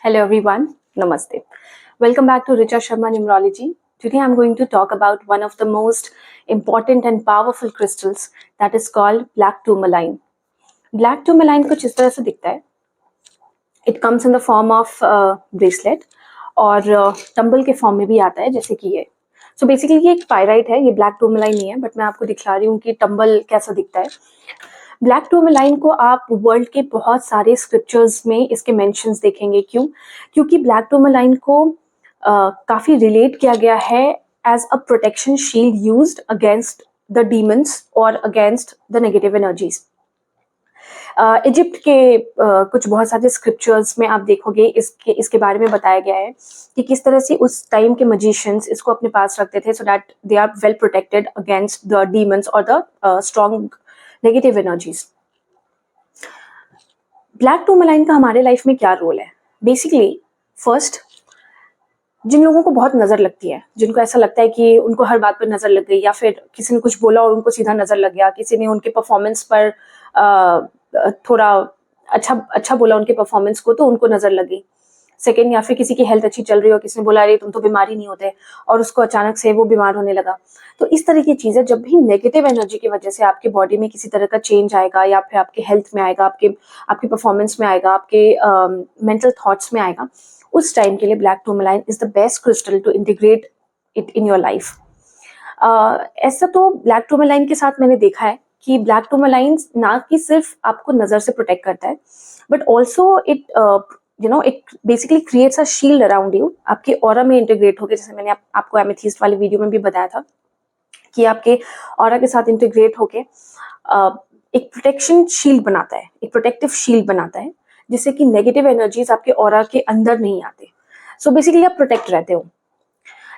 Hello everyone, Namaste. Welcome back to Richa Sharma Numerology. Today I'm going to talk about one of the most important and powerful crystals that is called black tourmaline. Black tourmaline कुछ इस तरह से दिखता है. It comes in the form of bracelet और tumble के form में भी आता है जैसे कि ये. So basically ये एक पायराइट है, ये ब्लैक टूर्मलाइन नहीं है, बट मैं आपको दिखा रही हूँ कि टम्बल कैसा दिखता है. ब्लैक टूर्मलाइन को आप वर्ल्ड के बहुत सारे स्क्रिप्चर्स में इसके मेंशंस देखेंगे. क्योंकि ब्लैक टूर्मलाइन को काफी रिलेट किया गया है as a protection shield used against the demons और against the negative energies. Egypt के कुछ बहुत सारे स्क्रिप्चर्स में आप देखोगे इसके बारे में बताया गया है कि किस तरह से उस टाइम के मजिशियंस इसको अपने पास रखते थे so that they are well protected against the demons और the strong negative energies. Black tourmaline का हमारे लाइफ में क्या रोल है? बेसिकली फर्स्ट, जिन लोगों को बहुत नजर लगती है, जिनको ऐसा लगता है कि उनको हर बात पर नजर लग गई, या फिर किसी ने कुछ बोला और उनको सीधा नजर लग गया, किसी ने उनके परफॉर्मेंस पर थोड़ा अच्छा बोला उनके परफॉर्मेंस को तो उनको नजर लगी. सेकेंड, या फिर किसी की हेल्थ अच्छी चल रही हो, किसी ने बोला अरे तुम तो बीमार ही नहीं होते और उसको अचानक से वो बीमार होने लगा. तो इस तरह की चीजें जब भी नेगेटिव एनर्जी की वजह से आपके बॉडी में किसी तरह का चेंज आएगा, या फिर आपके हेल्थ में आएगा, आपके परफॉर्मेंस में आएगा, आपके मेंटल थॉट्स में आएगा, उस टाइम के लिए black tourmaline is the best crystal to integrate it in your life. ऐसा तो ब्लैक टूर्मलाइन के साथ मैंने देखा है कि ब्लैक टूर्मलाइन ना कि सिर्फ आपको नजर से प्रोटेक्ट करता है, but also it basically creates a shield around you. आपके ऑरा में इंटीग्रेट होकर, जैसे मैंने आपको एमेथिस्ट वाली वीडियो में भी बताया था कि आपके ऑरा के साथ इंटीग्रेट होके एक प्रोटेक्शन शील्ड बनाता है, एक प्रोटेक्टिव शील्ड बनाता है, जिससे कि नेगेटिव एनर्जीज आपके ऑरा के अंदर नहीं आते. सो बेसिकली आप प्रोटेक्ट रहते हो.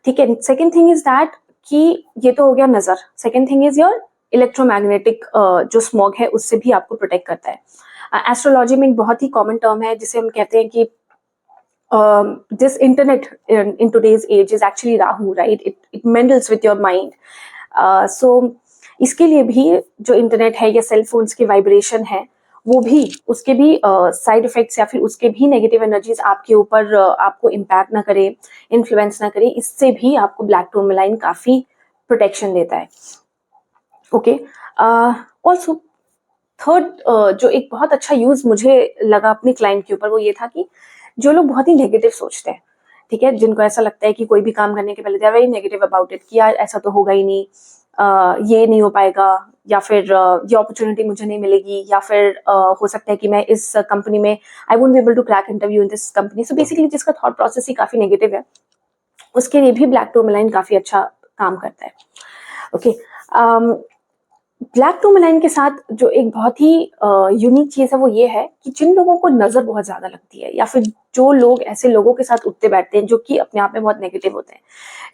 ठीक है. सेकेंड थिंग इज दैट कि ये तो हो गया नजर. Second thing is your electromagnetic जो स्मॉग है उससे भी आपको प्रोटेक्ट करता है. एस्ट्रोलॉजी में एक बहुत ही कॉमन टर्म है जिसे हम कहते हैं कि this internet in today's age is actually Rahu, right? It meddles with your mind. So इसके लिए भी जो इंटरनेट है या सेल फोन्स की वाइब्रेशन है, वो भी उसके भी साइड इफेक्ट्स या फिर उसके भी नेगेटिव एनर्जीज आपके ऊपर आपको इम्पैक्ट ना करे, इन्फ्लुएंस ना करे, इससे भी आपको ब्लैक टूर्मलाइन काफी प्रोटेक्शन देता है. ओके. ऑल्सो थर्ड जो एक बहुत अच्छा यूज मुझे लगा अपने क्लाइंट के ऊपर, वो ये था कि जो लोग बहुत ही नेगेटिव सोचते हैं, ठीक है, जिनको ऐसा लगता है कि कोई भी काम करने के पहले they are very negative about it, कि यार ऐसा तो होगा ही नहीं, ये नहीं हो पाएगा, या फिर ये अपॉर्चुनिटी मुझे नहीं मिलेगी, या फिर हो सकता है कि मैं इस कंपनी में I won't be able to crack interview in this company. So basically जिसका थॉट प्रोसेस ही काफी नेगेटिव है, उसके लिए भी ब्लैक टूर्मलाइन काफी अच्छा काम करता है. ओके. ब्लैक टूर्मलाइन के साथ जो एक बहुत ही यूनिक चीज है वो ये है कि जिन लोगों को नजर बहुत ज्यादा लगती है, या फिर जो लोग ऐसे लोगों के साथ उठते बैठते हैं जो कि अपने आप में बहुत नेगेटिव होते हैं,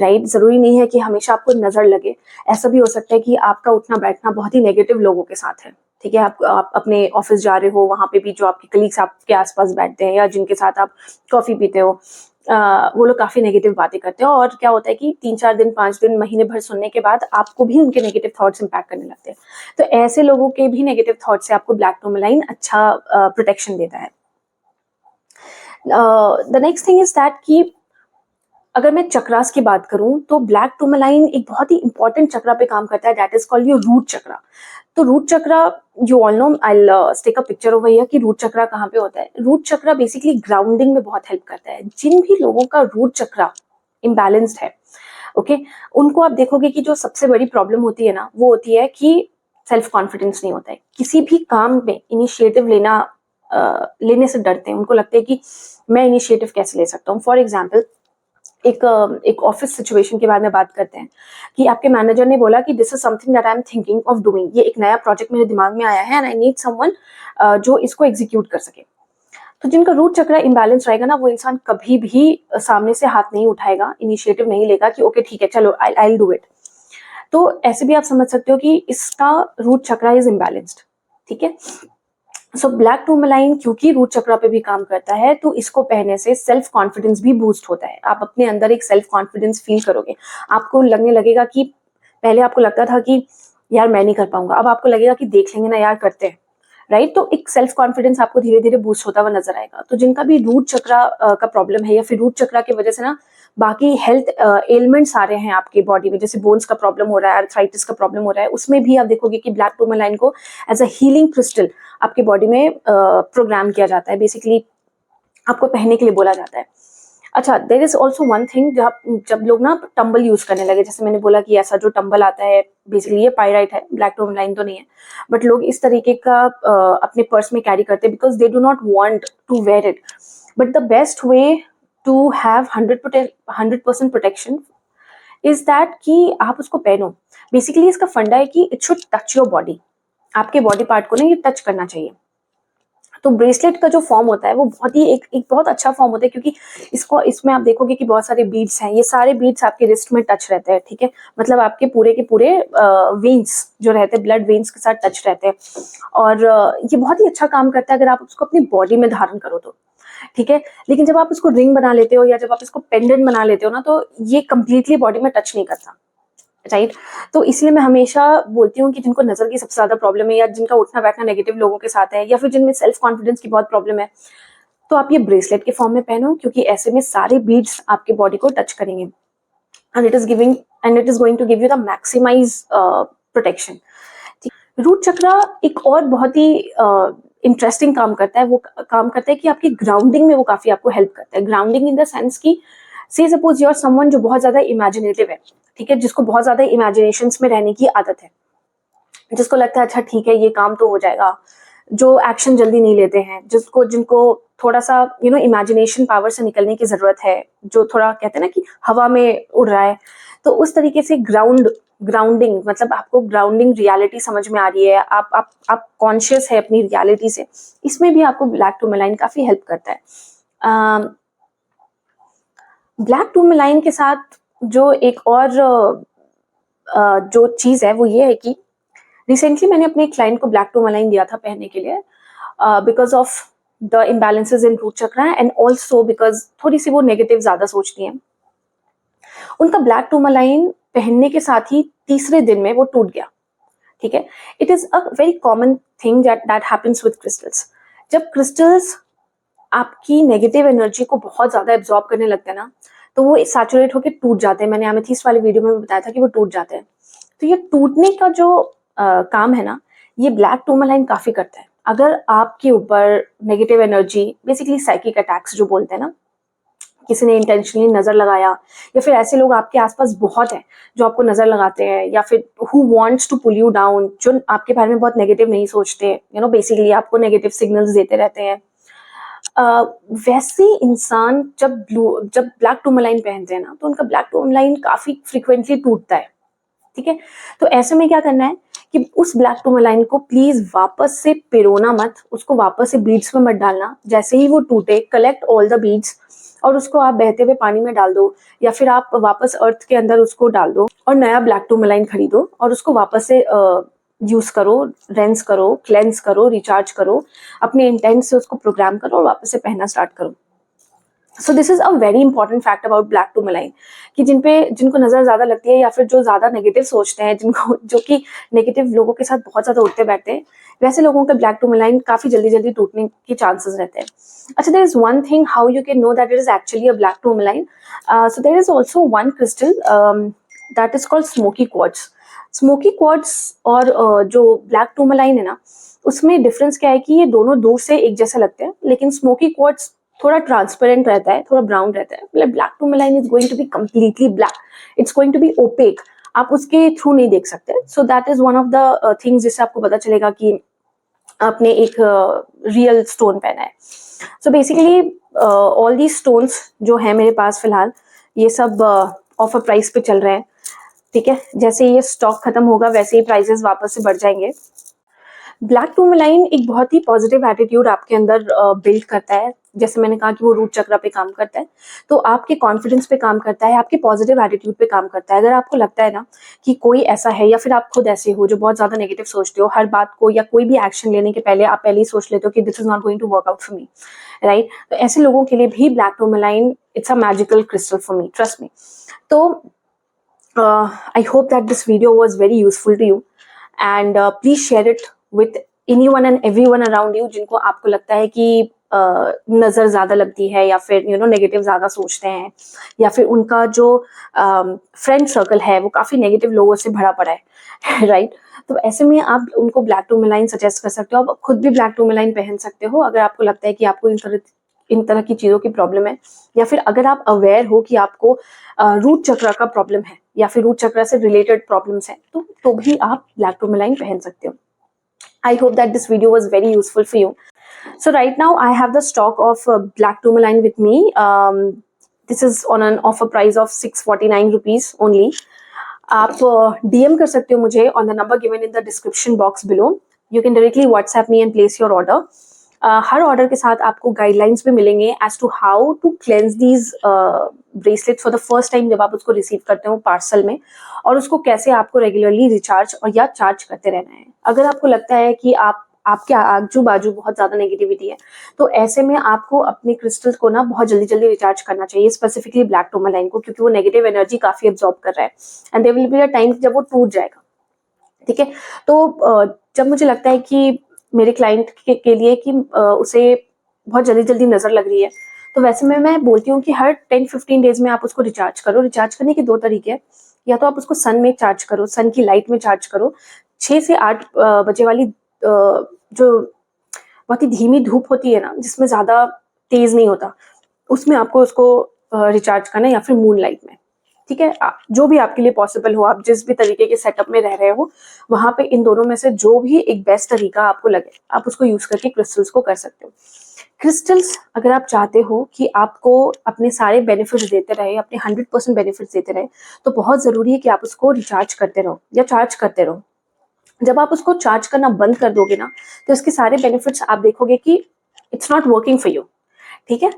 राइट? जरूरी नहीं है कि हमेशा आपको नजर लगे. ऐसा भी हो सकता है कि आपका उठना बैठना बहुत ही नेगेटिव लोगों के साथ है. ठीक है. आप अपने ऑफिस जा रहे हो, वहां पे भी जो आपके कलीग्स आपके आसपास बैठते हैं या जिनके साथ आप कॉफी पीते हो, वो लोग काफी नेगेटिव बातें करते हैं, और क्या होता है कि 3-4 दिन, 5 दिन, महीने भर सुनने के बाद आपको भी उनके नेगेटिव थॉट्स इंपैक्ट करने लगते हैं. तो ऐसे लोगों के भी नेगेटिव थॉट से आपको ब्लैक टूर्मलाइन अच्छा प्रोटेक्शन देता है. The next thing is that कि अगर मैं चक्रास की बात करूं तो ब्लैक टूर्मलाइन एक बहुत ही इंपॉर्टेंट चक्रा पे काम करता है, that is called your root chakra. तो root chakra, you all know, I will take a picture over here कि रूट चक्रा कहाँ पे होता है. रूट चक्रा बेसिकली ग्राउंडिंग में बहुत हेल्प करता है. जिन भी लोगों का रूट चक्रा इम्बैलेंस्ड है, ओके, उनको आप देखोगे कि जो सबसे बड़ी प्रॉब्लम होती है ना, वो होती है कि सेल्फ कॉन्फिडेंस नहीं होता है. किसी भी काम में इनिशिएटिव लेने से डरते हैं. उनको लगता है कि मैं इनिशिएटिव कैसे ले सकता हूँ. फॉर एग्जाम्पल, एक ऑफिस सिचुएशन के बारे में बात करते हैं कि आपके मैनेजर ने बोला कि this is something that I am thinking of doing. ये एक नया प्रोजेक्ट मेरे दिमाग में आया है एंड आई नीड समवन जो इसको एग्जीक्यूट कर सके. तो जिनका रूट चक्रा इम्बैलेंस रहेगा ना, वो इंसान कभी भी सामने से हाथ नहीं उठाएगा, इनिशिएटिव नहीं लेगा कि ओके ठीक है चलो आई विल डू इट. तो ऐसे भी आप समझ सकते हो कि इसका रूट चक्रा इज इम्बैलेंस्ड. ठीक है. सो ब्लैक टूर्मलाइन क्योंकि रूट चक्रा पे भी काम करता है, तो इसको पहनने से सेल्फ कॉन्फिडेंस भी बूस्ट होता है. आप अपने अंदर एक सेल्फ कॉन्फिडेंस फील करोगे. आपको लगने लगेगा कि पहले आपको लगता था कि यार मैं नहीं कर पाऊंगा, अब आपको लगेगा कि देख लेंगे ना यार, करते हैं, राइट। तो एक सेल्फ कॉन्फिडेंस आपको धीरे धीरे बूस्ट होता हुआ नजर आएगा। तो जिनका भी रूट चक्रा का प्रॉब्लम है, या फिर रूट चक्रा की वजह से ना बाकी हेल्थ एलिमेंट्स आ रहे हैं आपकी बॉडी में, जैसे बोन्स का प्रॉब्लम हो रहा है, आर्थराइटिस का प्रॉब्लम हो रहा है, उसमें भी आप देखोगे कि ब्लैक टूरमैलाइन को एज अ हीलिंग क्रिस्टल आपकी बॉडी में प्रोग्राम किया जाता है, बेसिकली आपको पहनने के लिए बोला जाता है। अच्छा, there is also one thing, जब लोग ना टंबल यूज करने लगे, जैसे मैंने बोला कि ऐसा जो टंबल आता है बेसिकली ये पायराइट है, ब्लैक टूरमैलाइन तो नहीं है, बट लोग इस तरीके का अपने पर्स में कैरी करते हैं because they do not want to wear it. But the best way to have 100% protection is that कि आप उसको पहनो। बेसिकली इसका फंडा है कि it should touch your body, आपके बॉडी पार्ट को ना ये टच करना चाहिए। तो ब्रेसलेट का जो फॉर्म होता है वो बहुत ही एक बहुत अच्छा फॉर्म होता है, क्योंकि इसमें आप देखोगे कि बहुत सारे बीड्स हैं, ये सारे बीड्स आपके रिस्ट में टच रहते हैं, ठीक है, मतलब आपके पूरे के पूरे वेन्स जो रहते हैं, ब्लड वेन्स के साथ टच रहते हैं, और ये बहुत ही अच्छा काम करता है अगर आप उसको अपनी बॉडी में धारण करो तो, ठीक है। लेकिन जब आप उसको रिंग बना लेते हो या जब आप इसको पेंडेंट बना लेते हो ना, तो ये कंप्लीटली बॉडी में टच नहीं करता, राइट। तो इसलिए मैं हमेशा बोलती हूँ कि जिनको नजर की सबसे ज्यादा प्रॉब्लम है, या जिनका उठना बैठना नेगेटिव लोगों के साथ है, या फिर जिनमें सेल्फ कॉन्फिडेंस की बहुत प्रॉब्लम है, तो आप ये ब्रेसलेट के फॉर्म में पहनो, क्योंकि ऐसे में सारे बीड्स आपके बॉडी को टच करेंगे and it is going to give you the maximize protection. Root chakra एक और बहुत ही इंटरेस्टिंग काम करता है, वो काम करता है कि आपकी ग्राउंडिंग में वो काफी आपको हेल्प करता है। ग्राउंडिंग इन द सेंस की, से सपोज यूर समवन जो बहुत ज्यादा इमेजिनेटिव है, ठीक है, जिसको बहुत ज्यादा इमेजिनेशंस में रहने की आदत है, जिसको लगता है अच्छा ठीक है ये काम तो हो जाएगा, जो एक्शन जल्दी नहीं लेते हैं, जिनको थोड़ा सा इमेजिनेशन पावर से निकलने की जरूरत है, जो थोड़ा कहते हैं ना कि हवा में उड़ रहा है, तो उस तरीके से ग्राउंडिंग मतलब आपको ग्राउंडिंग रियलिटी समझ में आ रही है, आप कॉन्शियस है अपनी रियलिटी से, इसमें भी आपको ब्लैक टूरमैलाइन काफी हेल्प करता है। ब्लैक टूरमैलाइन के साथ जो एक और जो चीज है वो ये है कि रिसेंटली मैंने अपने क्लाइंट को ब्लैक टूरमैलाइन दिया था पहनने के लिए, because of the imbalances in root chakra and also because थोड़ी सी वो नेगेटिव ज्यादा सोचती हैं। उनका ब्लैक टूरमैलाइन पहनने के साथ ही तीसरे दिन में वो टूट गया, ठीक है। It is a very common thing that happens with crystals. जब क्रिस्टल्स आपकी नेगेटिव एनर्जी को बहुत ज्यादा एब्जॉर्ब करने लगते हैं ना, तो वो सैचुरेट होकर टूट जाते हैं। मैंने एमेथिस्ट वाले वीडियो में बताया था कि वो टूट जाते हैं। तो ये टूटने का जो काम है ना, ये ब्लैक टूरमैलाइन काफी करता है। अगर आपके ऊपर negative energy, basically psychic attacks जो बोलते हैं ना, किसी ने इंटेंशनली नजर लगाया, या फिर ऐसे लोग आपके आसपास बहुत हैं जो आपको नजर लगाते हैं, या फिर who wants to pull you down, जो आपके बारे में बहुत नेगेटिव नहीं सोचते, बेसिकली आपको नेगेटिव सिग्नल्स देते रहते हैं, वैसे इंसान जब ब्लैक टूरमैलाइन पहनते हैं ना, तो उनका ब्लैक टूरमैलाइन काफी फ्रिक्वेंटली टूटता है, ठीक है। तो ऐसे में क्या करना है कि उस ब्लैक टूरमैलाइन को प्लीज वापस से पिरोना मत, उसको वापस से बीड्स में मत डालना। जैसे ही वो टूटे, कलेक्ट ऑल द बीड्स और उसको आप बहते हुए पानी में डाल दो, या फिर आप वापस अर्थ के अंदर उसको डाल दो और नया ब्लैक टूरमैलाइन खरीदो और उसको वापस से यूज करो, रेंस करो, क्लेंस करो, रिचार्ज करो, अपने इंटेंट से उसको प्रोग्राम करो और वापस से पहनना स्टार्ट करो। So this is a very important fact about black tourmaline, कि जिनको नजर ज्यादा लगती है, या फिर जो ज्यादा नेगेटिव सोचते हैं, जो कि नेगेटिव लोगों के साथ बहुत ज्यादा उठते बैठते हैं, वैसे लोगों का ब्लैक टूरमैलाइन काफी जल्दी जल्दी टूटने के चांसेस रहते हैं। अच्छा, there is one thing how you can know that it is actually a black tourmaline. So there is also one crystal that is called smoky quartz. Smoky quartz और जो ब्लैक टूरमैलाइन है ना, उसमें डिफरेंस क्या है कि ये दोनों दूर से एक जैसा लगते हैं, लेकिन स्मोकी क्वार्ट्ज थोड़ा ट्रांसपेरेंट रहता है, थोड़ा ब्राउन रहता है। मतलब black tourmaline is going to be completely black, it's going to be opaque, आप उसके थ्रू नहीं देख सकते। So that is one of the things जिससे आपको पता चलेगा कि आपने एक रियल स्टोन पहना है। So basically all the stones जो है मेरे पास फिलहाल, ये सब ऑफर प्राइस पे चल रहे हैं, ठीक है। जैसे ये स्टॉक खत्म होगा वैसे ही प्राइसेस वापस से बढ़ जाएंगे। ब्लैक टूरमैलाइन एक बहुत ही पॉजिटिव एटीट्यूड आपके अंदर बिल्ड करता है। जैसे मैंने कहा कि वो रूट चक्र पे काम करता है, तो आपके कॉन्फिडेंस पे काम करता है, आपके पॉजिटिव एटीट्यूड पे काम करता है। अगर आपको लगता है ना कि कोई ऐसा है, या फिर आप खुद ऐसे हो जो बहुत ज्यादा नेगेटिव सोचते हो हर बात को, या कोई भी एक्शन लेने के पहले आप पहले ही सोच लेते हो कि this is not going to work out for me, right, तो ऐसे लोगों के लिए भी black tourmaline it's a magical crystal for me, trust me. तो I hope that this video was very useful to you, and please share it with anyone and everyone around you जिनको आपको लगता है कि नजर ज्यादा लगती है या फिर नेगेटिव ज्यादा सोचते हैं, या फिर उनका जो फ्रेंड सर्कल है वो काफी नेगेटिव लोगों से भरा पड़ा है राइट। तो ऐसे में आप उनको ब्लैक टूरमेलाइन सजेस्ट कर सकते हो। आप खुद भी ब्लैक टूरमेलाइन पहन सकते हो अगर आपको लगता है कि आपको इन तरह की चीजों की प्रॉब्लम है, या फिर अगर आप अवेयर हो कि आपको रूट चक्र का प्रॉब्लम है या फिर रूट चक्र से रिलेटेड प्रॉब्लम्स है, तो भी आप ब्लैक टूरमेलाइन पहन सकते हो। I hope that this video was very useful for you. So right now I have the stock of black tourmaline with me. This is on an offer price of 649 rupees only. आप DM कर सकते हो मुझे on the number given in the description box below. You can directly WhatsApp me and place your order. हर order के साथ आपको guidelines भी मिलेंगे as to how to cleanse these bracelet for the first time जब आप उसको receive करते हो पार्सल में, और उसको कैसे आपको रेगुलरली रिचार्ज और या चार्ज करते रहना है। अगर आपको लगता है कि आपके आजू बाजू बहुत ज्यादा नेगेटिविटी है, तो ऐसे में आपको अपने क्रिस्टल्स को ना बहुत जल्दी जल्दी रिचार्ज करना चाहिए, स्पेसिफिकली ब्लैक टूरमेलाइन को, क्योंकि वो नेगेटिव एनर्जी काफी एब्जॉर्ब कर रहा है and there will be a time जब वो टूट जाएगा। ठीक है, तो जब मुझे लगता है कि मेरे क्लाइंट के लिए कि उसे बहुत जल्दी जल्दी नजर लग रही है, तो वैसे में मैं बोलती हूँ कि हर 10-15 डेज में आप उसको रिचार्ज करो। रिचार्ज करने के 2 तरीके हैं, या तो आप उसको सन में चार्ज करो, सन की लाइट में चार्ज करो। 6 से 8 बजे वाली जो बहुत ही धीमी धूप होती है ना, जिसमें ज्यादा तेज नहीं होता, उसमें आपको उसको रिचार्ज करना, या फिर मून लाइट में। ठीक है, जो भी आपके लिए पॉसिबल हो, आप जिस भी तरीके के सेटअप में रह रहे हो, वहां पे इन दोनों में से जो भी एक बेस्ट तरीका आपको लगे, आप उसको यूज करके क्रिस्टल्स को कर सकते हो। क्रिस्टल्स अगर आप चाहते हो कि आपको अपने सारे बेनिफिट्स देते रहे, अपने 100% बेनिफिट्स देते रहे, तो बहुत जरूरी है कि आप उसको रिचार्ज करते रहो या चार्ज करते रहो। जब आप उसको चार्ज करना बंद कर दोगे ना, तो इसके सारे बेनिफिट्स आप देखोगे कि it's not working for you. ठीक है,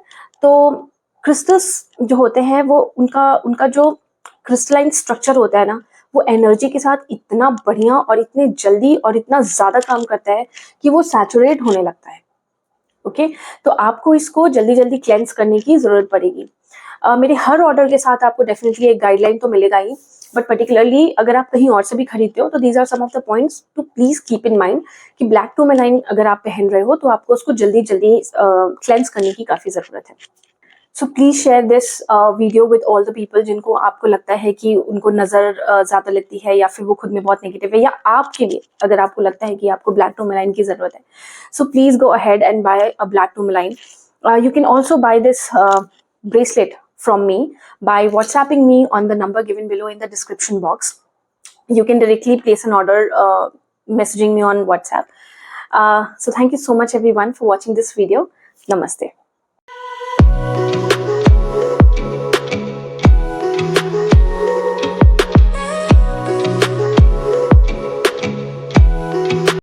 तो क्रिस्टल्स जो होते हैं वो उनका जो क्रिस्टलाइन स्ट्रक्चर होता है ना, वो एनर्जी के साथ इतना बढ़िया और इतने जल्दी और इतना ज्यादा काम करता है कि वो सैचुरेट होने लगता है। ओके, तो आपको इसको जल्दी जल्दी क्लेंस करने की जरूरत पड़ेगी। मेरे हर ऑर्डर के साथ आपको डेफिनेटली एक गाइडलाइन तो मिलेगा ही, बट पर्टिकुलरली अगर आप कहीं और से भी खरीदते हो, तो these are some of the points to please keep in mind कि ब्लैक टूरमेलाइन अगर आप पहन रहे हो, तो आपको उसको जल्दी जल्दी क्लेंस करने की काफी जरूरत है। So please share this video with all the people जिनको आपको लगता है कि उनको नजर ज्यादा लगती है, या फिर वो खुद में बहुत नेगेटिव है, या आपके लिए अगर आपको लगता है कि आपको ब्लैक टूरमेलाइन की जरूरत है, so please go ahead and buy a black tourmaline. You can also buy this bracelet from me by WhatsApping me on the number given below in the description box. You can directly place an order messaging me on WhatsApp. So thank you so much everyone for watching this video. Namaste.